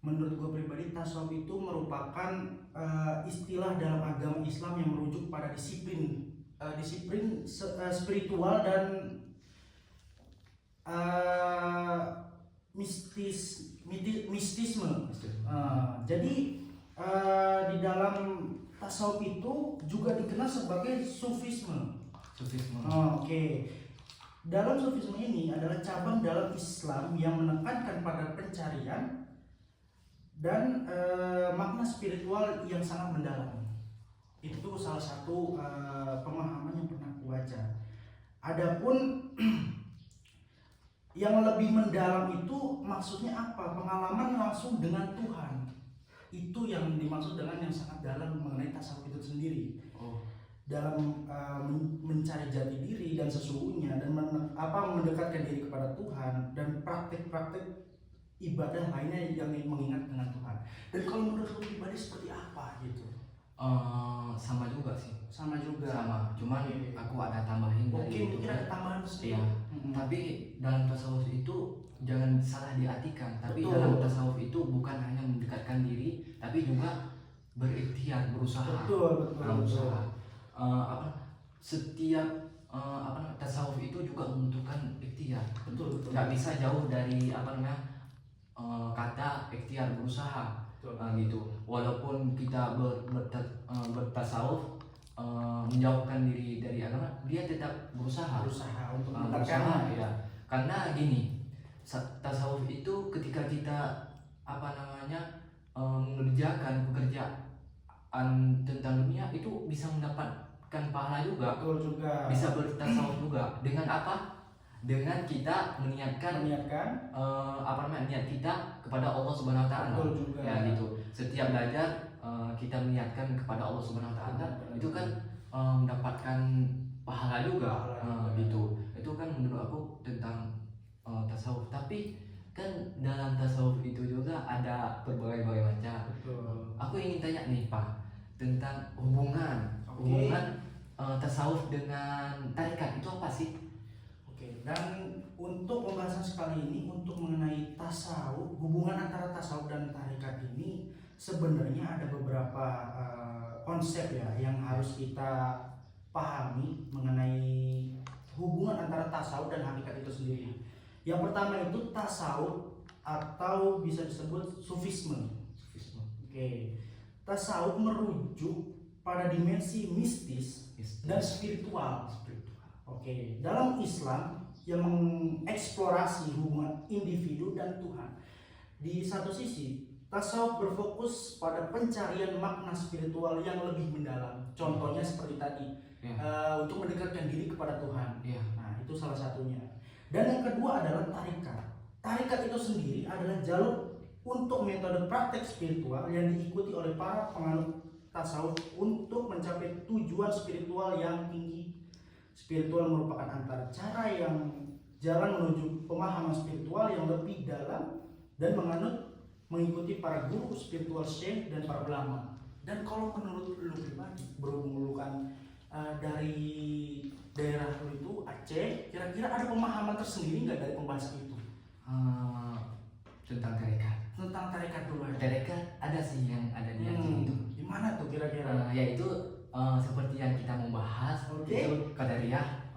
menurut gue pribadi tasawuf itu merupakan istilah dalam agama Islam yang merujuk pada disiplin spiritual dan mistisme. Jadi di dalam tasawuf itu juga dikenal sebagai sufisme. Oke. Dalam sufisme ini adalah cabang dalam Islam yang menekankan pada pencarian dan makna spiritual yang sangat mendalam. Itu salah satu pemahaman yang pernah aku baca. Adapun yang lebih mendalam itu maksudnya apa? Pengalaman langsung dengan Tuhan. Itu yang dimaksud dengan yang sangat dalam mengenai tasawuf itu sendiri. Dalam mencari jati diri dan sesungguhnya dan mendekatkan diri kepada Tuhan dan praktik-praktik ibadah lainnya yang mengingat dengan Tuhan. Dan kalau menurut lu pribadi seperti apa gitu? Sama juga sih. Sama. Cuman aku ada tambahin dari itu. Mungkin ada tambahan sih. Iya. Tapi dalam tasawuf itu jangan salah diartikan. Tapi Betul. dalam tasawuf itu bukan hanya mendekatkan diri, tapi juga berikhtiar, berusaha. Betul. Setiap tasawuf itu juga membutuhkan ikhtiar. Betul. Nggak bisa jauh dari kata ikhtiar, berusaha. Gitu. Walaupun kita bertasawuf menjauhkan diri dari agama, dia tetap berusaha untuk berusaha, ya. Karena gini, tasawuf itu ketika kita mengerjakan pekerjaan tentang dunia itu bisa mendapatkan pahala juga. Betul juga. Bisa bertasawuf juga. Dengan apa? Dengan kita meniatkan niat kita kepada Allah Subhanahu wa taala. Betul juga. Ya gitu. Setiap belajar kita meniatkan kepada Allah Subhanahu wa taala, itu kan mendapatkan pahala juga. Gitu. Itu kan menurut aku tentang tasawuf. Tapi kan dalam tasawuf itu juga ada berbagai-bagai macam. Betul. Aku ingin tanya nih Pak, tentang hubungan tasawuf dengan tarekat itu apa sih? Dan untuk pembahasan sekali ini untuk mengenai tasawuf, hubungan antara tasawuf dan tarekat ini sebenarnya ada beberapa konsep ya yang harus kita pahami mengenai hubungan antara tasawuf dan hakikat itu sendiri. Yang pertama itu tasawuf atau bisa disebut sufisme. Tasawuf merujuk pada dimensi mistis dan spiritual. Dalam Islam yang mengeksplorasi hubungan individu dan Tuhan. Di satu sisi, tasawuf berfokus pada pencarian makna spiritual yang lebih mendalam. Contohnya seperti tadi, untuk mendekatkan diri kepada Tuhan. Nah, itu salah satunya. Dan yang kedua adalah tarekat. Tarekat itu sendiri adalah jalur untuk metode praktek spiritual yang diikuti oleh para penganut tasawuf untuk mencapai tujuan spiritual yang tinggi. Spiritual merupakan antara cara yang jalan menuju pemahaman spiritual yang lebih dalam dan mengikuti para guru spiritual syekh dan para ulama. Dan kalau menurut lu pribadi, berhubung lu kan dari daerah lu itu Aceh, kira-kira ada pemahaman tersendiri nggak dari pembahasan itu? Tentang tarekat. Tentang tarekat dulu aja. Tarekat ada sih yang ada di Aceh itu. Gimana tuh kira-kira? Yaitu seperti yang kita membahas itu Qadariyah,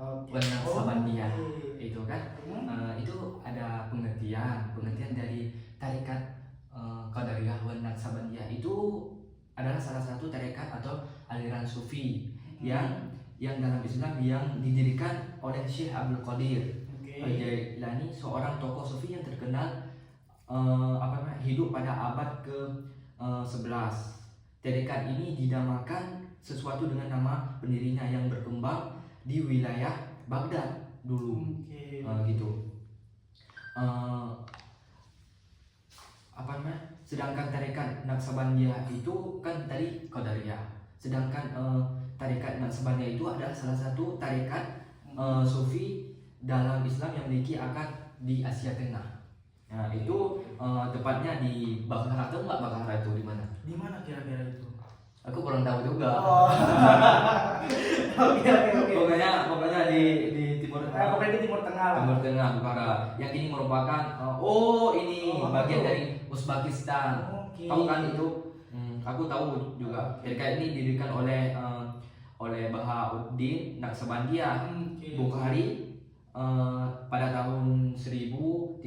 Sabandiyah itu kan. Itu ada pengertian dari tarekat Qadariyah Sabandiyah itu adalah salah satu tarekat atau aliran sufi yang dalam Islam yang didirikan oleh Syekh Abdul Qadir Jailani, seorang tokoh sufi yang terkenal hidup pada abad ke-11. Tarekat ini dinamakan sesuatu dengan nama pendirinya yang berkembang di wilayah Baghdad dulu. Gitu. Sedangkan tarekat Naqsabandiyah itu kan tadi Qadariyah. Sedangkan tarekat Naqsabandiyah itu adalah salah satu tarekat sufi dalam Islam yang memiliki akar di Asia Tengah. Nah, itu tepatnya di Baghara. Tahu nggak Baghara itu di mana? Di mana kira-kira itu? Aku kurang tahu juga. Oke. Pokoknya di Timur Tengah. Pokoknya di Timur Tengah. Timur Tengah, Baghara. Yang ini merupakan bagian dari Uzbekistan. Oke. Tahu kan itu? Aku tahu juga. TRK ini didirikan oleh Bahauddin Naqshbandiya Oke. Bukhari pada tahun 1319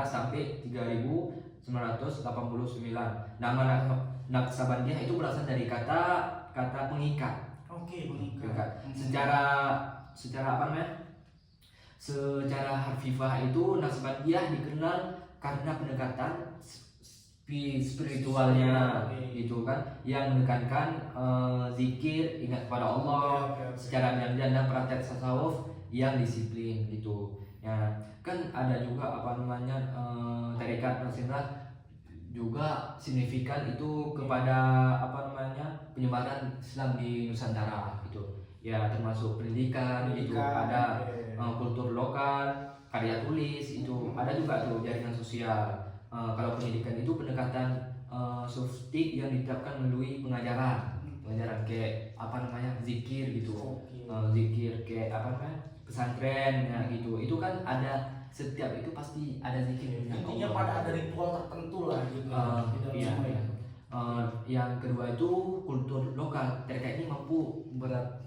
sampai 3989. Nama Naqshbandiya itu berasal dari kata pengikat. Oke, mengikat. Secara apa namanya? Secara harfiah itu Naqshbandiyah dikenal karena pendekatan spiritualnya gitu kan, yang menekankan zikir, ingat kepada Allah secara diam-diam, dan praktek tasawuf yang disiplin gitu ya. Kan ada juga apa namanya tarekat Naqshbandiyah juga signifikan itu kepada apa namanya penyebaran Islam di Nusantara gitu ya, termasuk pendidikan gitu, ada kultur lokal, karya tulis itu ada juga tuh, jaringan sosial. Kalau pendidikan itu pendekatan sofistik yang diterapkan melalui pengajaran kayak apa namanya zikir gitu. Zikir kayak apa namanya pesantren ya gitu, itu kan ada, setiap itu pasti ada zikir. Intinya pada ada ritual tertentu lah gitu. Iya, iya. Yang kedua itu kultur lokal. TRK ini mampu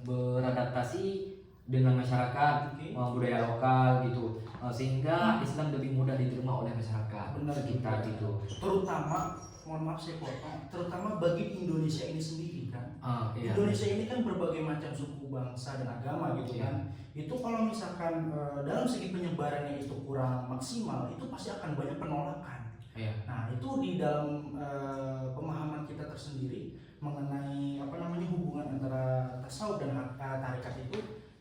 beradaptasi dengan masyarakat, budaya lokal gitu, sehingga Islam lebih mudah diterima oleh masyarakat sekitar gitu. Terutama, mohon maaf saya potong, terutama bagi Indonesia ini sendiri kan. Iya. Indonesia ini kan berbagai macam suku, bangsa dan agama gitu kan. Itu kalau misalkan dalam segi penyebarannya itu kurang maksimal, itu pasti akan banyak penolakan. Nah itu di dalam pemahaman kita tersendiri mengenai apa namanya hubungan antara tasawuf dan tarekat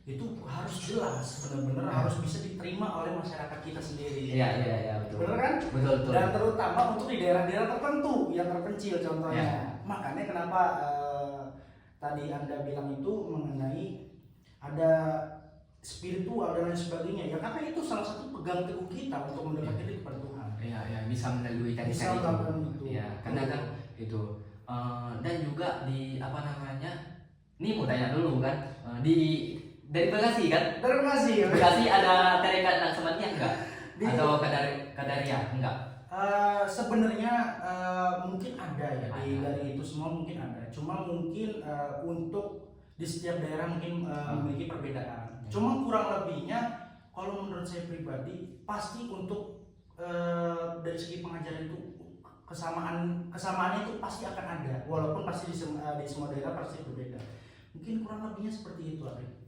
itu harus jelas, benar-benar harus bisa diterima oleh masyarakat kita sendiri. Iya, betul. Benar kan? Betul. Dan terutama untuk di daerah-daerah tertentu yang terpencil contohnya. Makanya kenapa tadi Anda bilang itu mengenai ada spiritual dan lain sebagainya, ya karena itu salah satu pegang teguh kita untuk mendekati diri kepada Tuhan. Iya, bisa melalui tadi Bisa melakukan itu. Ya, karena kan itu dan juga di apa namanya, ini mau tanya dulu kan, dari Bekasi kan? Dari Bekasi ya. Bekasi ada tarekat Naqshbandiyah enggak? Atau Qadariyah enggak? Sebenarnya mungkin ada ya, dari itu semua mungkin ada. Cuma mungkin untuk di setiap daerah mungkin memiliki perbedaan. Cuma kurang lebihnya kalau menurut saya pribadi pasti untuk dari segi pengajaran itu kesamaannya itu pasti akan ada, walaupun pasti di semua daerah pasti berbeda. Mungkin kurang lebihnya seperti itu, Arif.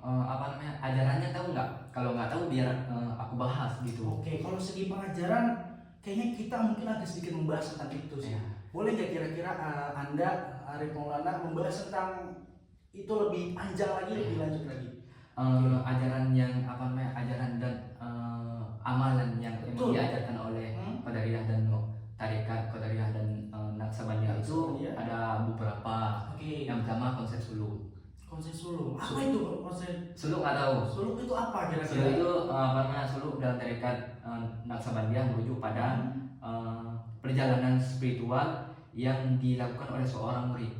Apa namanya ajarannya tahu nggak? Kalau nggak tahu biar aku bahas gitu. Oke, kalau segi pengajaran kayaknya kita mungkin agak sedikit membahas tentang itu sih. Boleh nggak kira-kira Anda, Arif Maulana, membahas tentang itu lebih panjang lagi, lebih lanjut lagi? Ajaran yang apa namanya, ajaran dan amalan yang diajarkan oleh Qadariyah dan tarekat Qadariyah dan Naqshbandiyah itu ada beberapa. Yang pertama konsep suluk. Konsep suluk. Apa itu konsep? Suluk nggak tahu. Suluk itu apa kira-kira? Suluk itu apa namanya, suluk dalam tarekat Naqshbandiyah merujuk pada perjalanan spiritual yang dilakukan oleh seorang murid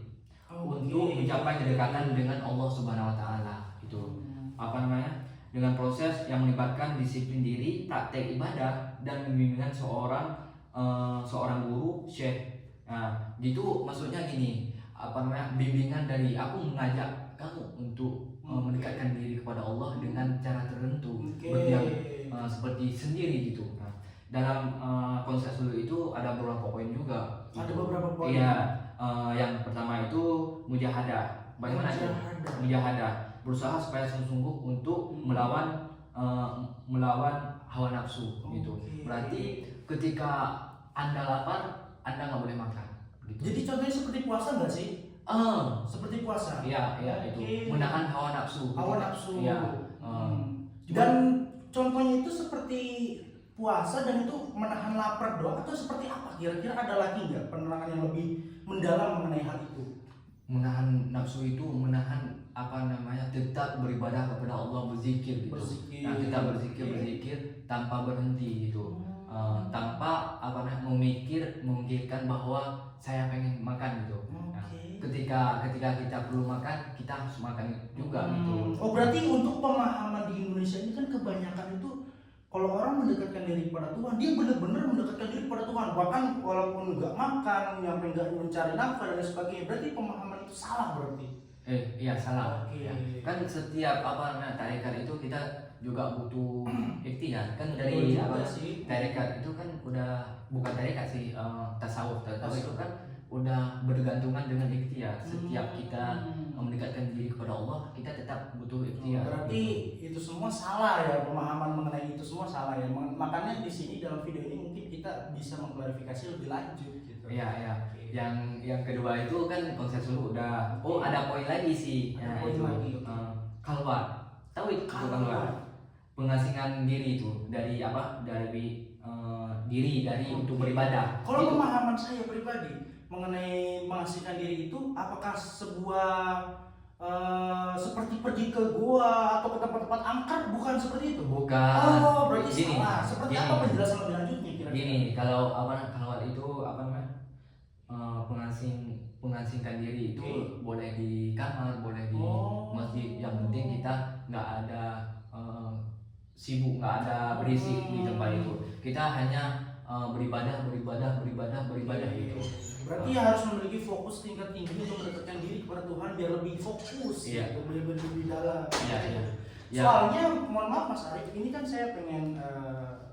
untuk mencapai kedekatan dengan Allah Subhanahu Wa Taala. Itu apa namanya? Dengan proses yang melibatkan disiplin diri, praktek ibadah, dan bimbingan seorang guru, syekh. Nah, gitu maksudnya gini, apa namanya, bimbingan dari aku mengajak kamu untuk mendekatkan diri kepada Allah dengan cara tertentu, berdiam seperti sendiri gitu. Nah, dalam konsep suluk itu ada beberapa poin juga. Ada beberapa poin. Iya, yang pertama itu mujahadah. Bagaimana itu? Mujahadah, berusaha supaya sungguh-sungguh untuk melawan hawa nafsu gitu. Berarti ketika Anda lapar, Anda nggak boleh makan gitu. Jadi contohnya seperti puasa nggak sih? Seperti puasa. Iya, itu menahan hawa nafsu. Hawa nafsu. Iya. Dan contohnya itu seperti puasa dan itu menahan lapar doang, atau seperti apa? Kira-kira ada lagi nggak penerangan yang lebih mendalam mengenai hal itu? Menahan nafsu itu menahan apa namanya, tetap beribadah kepada Allah, berzikir gitu. Nah, kita berzikir tanpa berhenti gitu. Tanpa apa namanya memikirkan bahwa saya pengen makan gitu. Nah, ketika kita perlu makan, kita harus makan juga gitu. Oh, berarti untuk pemahaman di Indonesia ini kan kebanyakan itu kalau orang mendekatkan diri kepada Tuhan, dia benar-benar mendekatkan diri kepada Tuhan. Bahkan walaupun nggak makan, nyampe nggak mencari nafkah dan sebagainya, berarti pemahaman itu salah berarti. Iya salah. Oke. Ya. Kan setiap apa namanya tarekat itu kita juga butuh ikhtiar kan dari Betul apa juga sih. tarekat itu kan udah bukan tarekat sih tasawuf itu kan udah bergantungan dengan ikhtiar. Setiap kita mendekatkan diri kepada Allah, kita tetap butuh ikhtiar. Berarti itu semua salah ya, pemahaman mengenai itu semua salah ya. Makanya di sini dalam video ini mungkin kita bisa mengklarifikasi lebih lanjut gitu. Iya, iya. Oke. Yang kedua itu kan konsep dulu udah. Oh, ada poin lagi sih. Ada Nah, poin itu lagi. kalwat. Tahu itu kalwat? Pengasingan diri itu dari apa? Dari diri dari untuk beribadah. Kalau Itu. pemahaman saya pribadi mengenai mengasingkan diri itu, apakah sebuah seperti pergi ke gua atau ke tempat-tempat angker? Bukan seperti itu. Bukan. Oh, berarti Gini, salah. Seperti gini. apa penjelasan lebih lanjutnya kira-kira? Gini, kalau kalwat itu apa namanya? Pengasingkan diri itu boleh di kamar, boleh di masjid. Yang penting kita nggak ada sibuk, nggak ada berisik di tempat itu. Kita hanya beribadah gitu. Berarti harus memiliki fokus tingkat tinggi untuk mendekatkan diri kepada Tuhan biar lebih fokus, Iya. gitu, lebih dalam. Iya. Soalnya, mohon maaf Mas Arif, ini kan saya pengen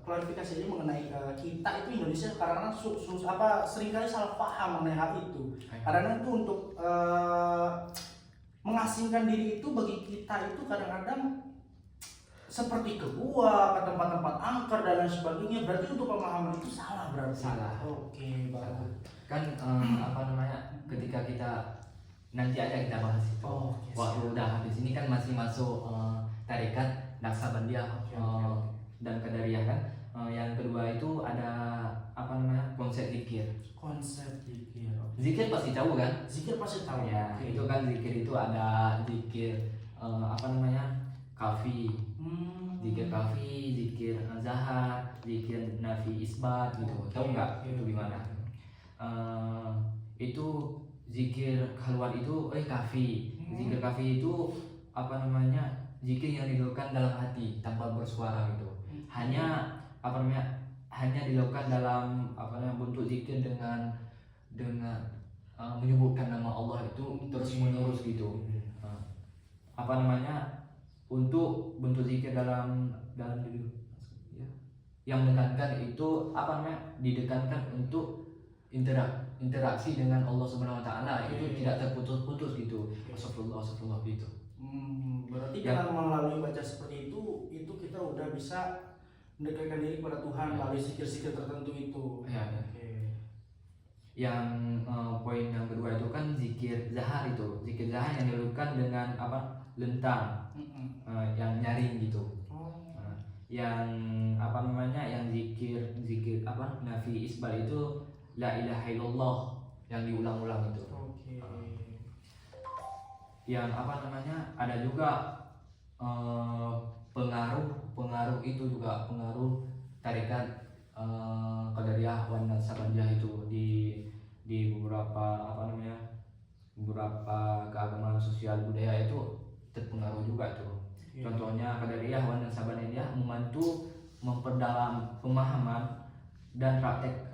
klarifikasi ini mengenai kita itu Indonesia karena seringkali salah paham mengenai hal itu. Karena itu untuk mengasingkan diri itu bagi kita itu kadang-kadang seperti ke gua, ke tempat-tempat angker dan lain sebagainya. Berarti untuk pemahaman itu salah berarti. Salah. Oke, bagus. Kan apa namanya? Ketika kita nanti aja kita bahas itu. Waktu udah habis ini kan masih masuk tarekat Naksabandia dan Qadariyah kan. Yang kedua itu ada apa namanya? Konsep zikir. Konsep zikir. Zikir pasti tahu kan? Zikir pasti tahu. Ya, Oke. itu kan zikir itu ada zikir apa namanya? Kafi. Zikir kafi, zikir zahar, zikir nafi isbat gitu. Tahu nggak itu gimana? Itu zikir khalwat itu kafi. Zikir kafi itu apa namanya? Zikir yang dilakukan dalam hati tanpa bersuara gitu. Hanya apa namanya? Hanya dilakukan dalam apa namanya? Bentuk zikir dengan menyebutkan nama Allah itu terus menerus gitu. Apa namanya? Untuk bentuk zikir dalam diri ya. Yang menekankan itu apa namanya? Didekankan untuk interaksi dengan Allah Subhanahu wa taala itu tidak terputus-putus gitu. Astagfirullah gitu. Berarti dengan melalui baca seperti itu kita udah bisa mendekatkan diri kepada Tuhan melalui zikir-zikir tertentu itu. Ya. Yang poin yang kedua itu kan zikir zahar itu. Zikir zahar yang dilakukan dengan apa? Lentang. Yang nyaring gitu. Yang apa namanya? Yang zikir apa? Nafi isbal itu la ilaha illallah yang diulang-ulang itu. Yang apa namanya? Ada juga pengaruh itu juga pengaruh tarekat Qadariyah wan Naksabandia itu di beberapa apa namanya? Beberapa keagamaan sosial budaya itu terpengaruh juga tuh. Contohnya Qadariyah wan Naksabandia membantu memperdalam pemahaman dan praktek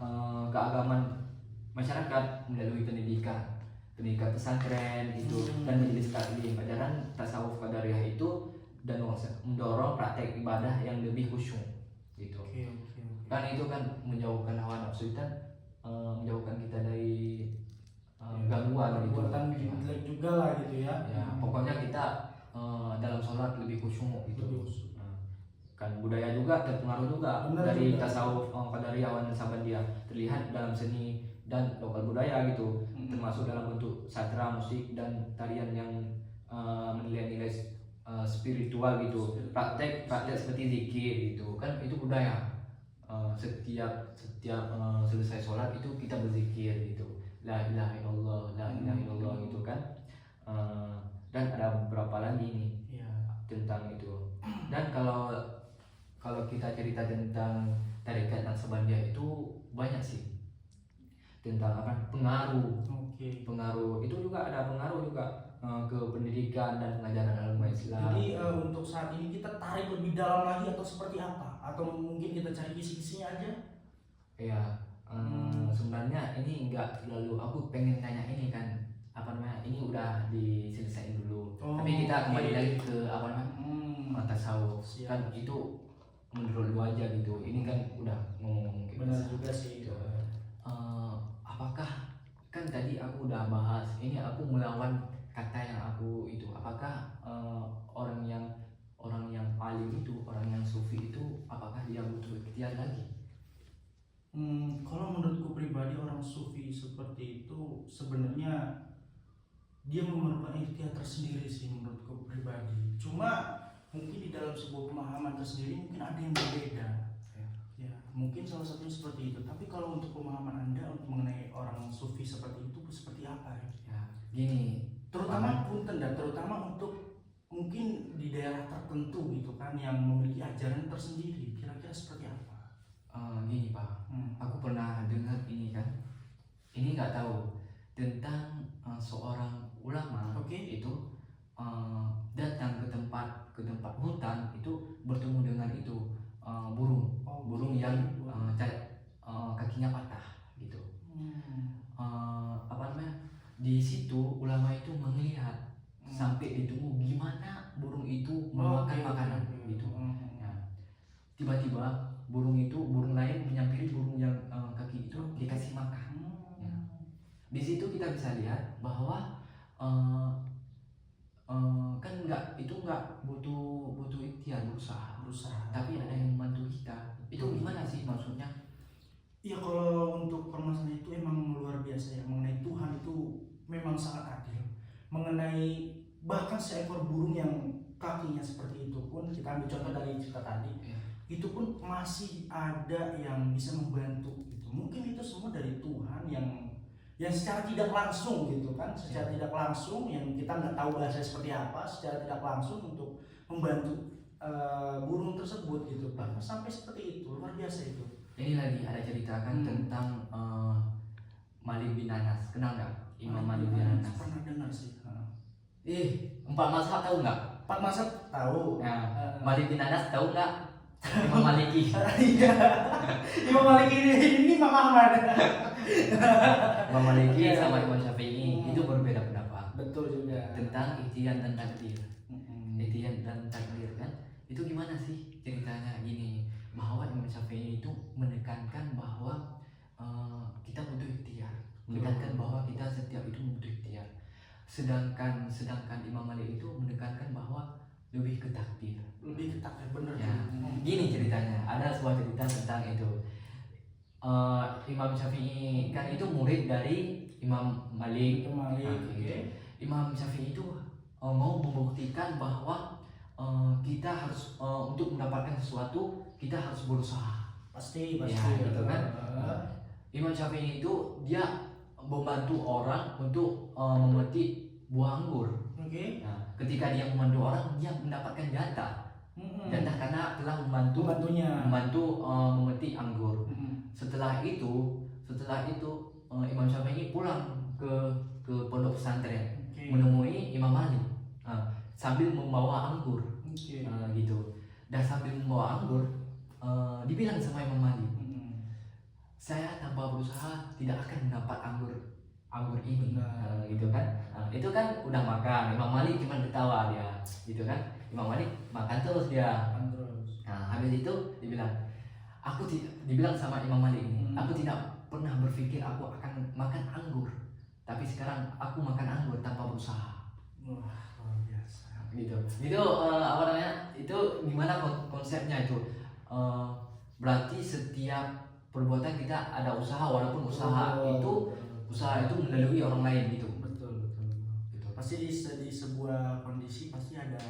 keagamaan masyarakat melalui pendidikan pesantren itu dan majelis taklim. Ajaran tasawuf Qadariyah itu dan mendorong praktek ibadah yang lebih khusyuk gitu. Kan itu kan menjauhkan hawa nafsu dan menjauhkan kita dari gangguan gitu. Jelek juga lah gitu ya. Pokoknya kita dalam sholat lebih khusyuk gitu. Kan budaya juga terpengaruh juga dari tasawuf Qadariyah wan Naksabandia, terlihat dalam seni dan lokal budaya gitu, termasuk dalam bentuk sastra, musik dan tarian yang menilai-nilai spiritual gitu. Praktek seperti zikir gitu kan itu budaya. Setiap selesai sholat itu kita berzikir gitu, la ilaha illallah gitu kan. Dan ada beberapa lagi nih tentang itu. Dan kalau kita cerita tentang tarekat Naksabandia itu banyak sih tentang apa pengaruh itu juga ada pengaruh juga ke pendidikan dan pengajaran agama Islam. Jadi untuk saat ini kita tarik lebih dalam lagi atau seperti apa? atau mungkin kita cari kisi-kisinya aja? Iya, sebenarnya ini enggak lalu aku pengen tanya ini kan apa namanya, ini udah diselesaikan dulu. Tapi kita kembali lagi ke apa namanya, tasawuf. Kan itu menurut lu aja gitu. Ini kan udah ngomong gitu. Benar juga sih. Apakah kan tadi aku udah bahas ini, aku melawan kata yang aku itu, apakah orang yang alim itu, orang yang sufi itu, apakah dia butuh ikhtiar lagi? Kalau menurutku pribadi, orang sufi seperti itu sebenarnya dia memerlukan ikhtiar tersendiri sih menurutku pribadi. Cuma mungkin di dalam sebuah pemahaman tersendiri mungkin ada yang berbeda. Ya, mungkin salah satunya seperti itu. Tapi kalau untuk pemahaman Anda untuk mengenai orang sufi seperti itu seperti apa? Ya, gini. Terutama punten dan terutama untuk mungkin di daerah tertentu gitu kan yang memiliki ajaran tersendiri, kira-kira seperti apa? Gini Pak, aku pernah dengar ini kan, ini nggak tahu tentang seorang ulama itu datang ke tempat hutan itu bertemu dengan itu burung yang kakinya patah gitu. Apa namanya, di situ ulama itu melihat sampai ditunggu gimana burung itu memakan makanan gitu. Nah, tiba-tiba burung lain menyampiri burung yang kaki itu dikasih makan. Ya. Di situ kita bisa lihat bahwa kan nggak butuh ikhtiar, berusaha, tapi ada yang membantu kita. Itu gimana sih maksudnya? Iya, kalau untuk permasalahan itu emang luar biasa ya. Mengenai Tuhan itu memang sangat adil. Mengenai bahkan seekor burung yang kakinya seperti itu pun, kita ambil contoh dari cerita tadi, itu pun masih ada yang bisa membantu gitu. Mungkin itu semua dari Tuhan yang secara tidak langsung gitu kan, secara tidak langsung yang kita nggak tahu bahasa seperti apa, secara tidak langsung untuk membantu burung tersebut gitu. Bahkan sampai seperti itu, luar biasa itu. Ini lagi ada ceritakan tentang Malik bin Anas, kenal nggak Imam Malik bin Anas? Pernah dengar sih. 4 mazhab tahu nggak? 4 mazhab tahu. Nah, Malik bin Anas tahu nggak? Imam Maliki. Iya. Imam Maliki ini Imam Ahmad. Imam Maliki sama Imam Syafi'i itu berbeda pendapat. Betul juga. Tentang ikhtiar dan takdir. Ikhtiar dan takdir kan? Itu gimana sih ceritanya? Gini, bahwa Imam Syafi'i itu menekankan bahwa kita butuh ikhtiar, menekankan bahwa kita setiap itu butuh ikhtiar. Sedangkan Imam Malik itu menekankan bahwa lebih ke takdir. Lebih ke takdir, bener ya. Gini ceritanya, ada sebuah cerita tentang itu. Imam Syafi'i kan itu murid dari Imam Malik. Imam Syafi'i itu mau membuktikan bahwa kita harus untuk mendapatkan sesuatu kita harus berusaha. Pasti ya, gitu kan. Imam Syafi'i itu dia membantu orang untuk memetik buah anggur. Nah, ketika dia membantu orang, dia mendapatkan jatah karena telah membantu memetik anggur. Setelah itu Imam Syafi'i pulang ke pondok pesantren, menemui Imam Malik sambil membawa anggur. Gitu. Dan sambil membawa anggur, dibilang sama Imam Malik, saya tanpa berusaha tidak akan mendapat anggur ini. Gitu kan. Itu kan udah makan, Imam Malik cuma ketawa dia, gitu kan. Imam Malik makan terus dia. Habis itu dibilang sama Imam Malik ini, aku tidak pernah berpikir aku akan makan anggur, tapi sekarang aku makan anggur tanpa berusaha. Wah, luar biasa. Gitu. Apa namanya? Itu gimana konsepnya itu? Berarti setiap perbuatan kita ada usaha, walaupun usaha itu melalui orang lain gitu. Betul. Gitu. Pasti di sebuah kondisi pasti ada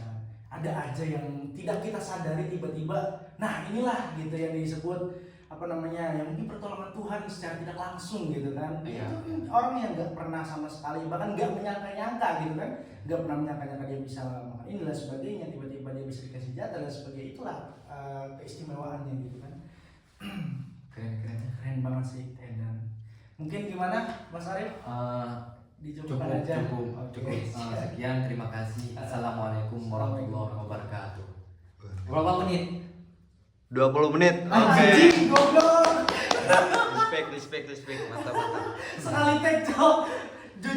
aja yang tidak kita sadari tiba-tiba. Nah, inilah gitu yang disebut yang mungkin pertolongan Tuhan secara tidak langsung gitu kan. Itu orang yang nggak pernah sama sekali, bahkan nggak menyangka-nyangka gitu kan, nggak pernah menyangka-nyangka dia bisa makan ini dan sebagainya, tiba-tiba dia bisa dikasih jatah dan sebagainya. Itulah keistimewaannya gitu kan. Keren banget sih. Dan mungkin gimana Mas Arif? Cukup. Sekian, terima kasih. Assalamualaikum warahmatullahi wabarakatuh. Berapa menit? 20 menit. Oke. Anjing, goblok. Respect. Mantap. Sekali take, Cok. Jujur